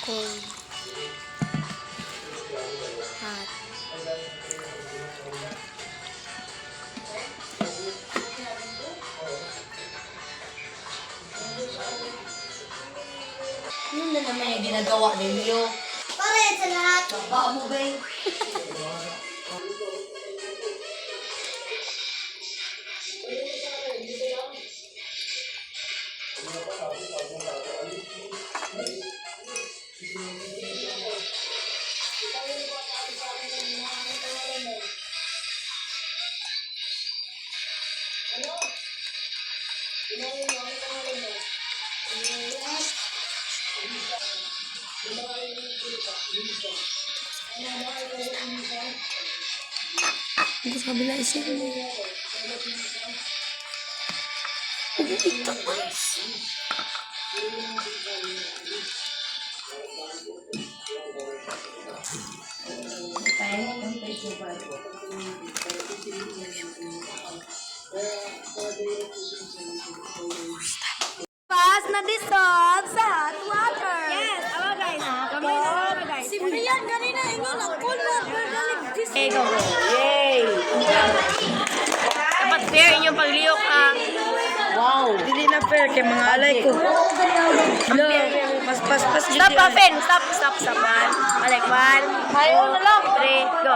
Cold. Hot. Ano na naman yung ginagawa ninyo? Para sa lahat. Baka mo ba eh? Hindi sa kabila isip mo. Itaas. Pas na dissolve sa hot water. Yes, awa guys. Kamay na awa guys. Si Brian ganina ingon ang kulot. Okay, go. Yay! Dapat fair inyong pagliyok ah. Wow! Dili na fair kay mga alay ko. Mas pas. Stop pa, Fen. Stop. One. Balik. 1, 2, 3, go.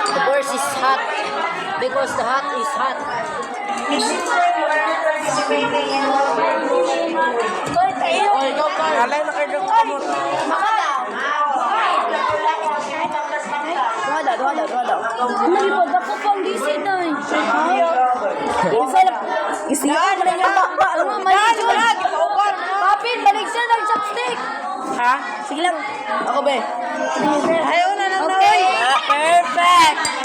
The horse is hot because the hot is hot. Oh, ikaw pa. Alay na kayo kamot. Duha daw. Nalipod ako pang gising na eh. Isiyan na niya ba? Alam mo, mali. Papin, balik siya ng chopstick. Ha? Sige lang. Ako ba? Ayaw na lang na. Okay. Perfect.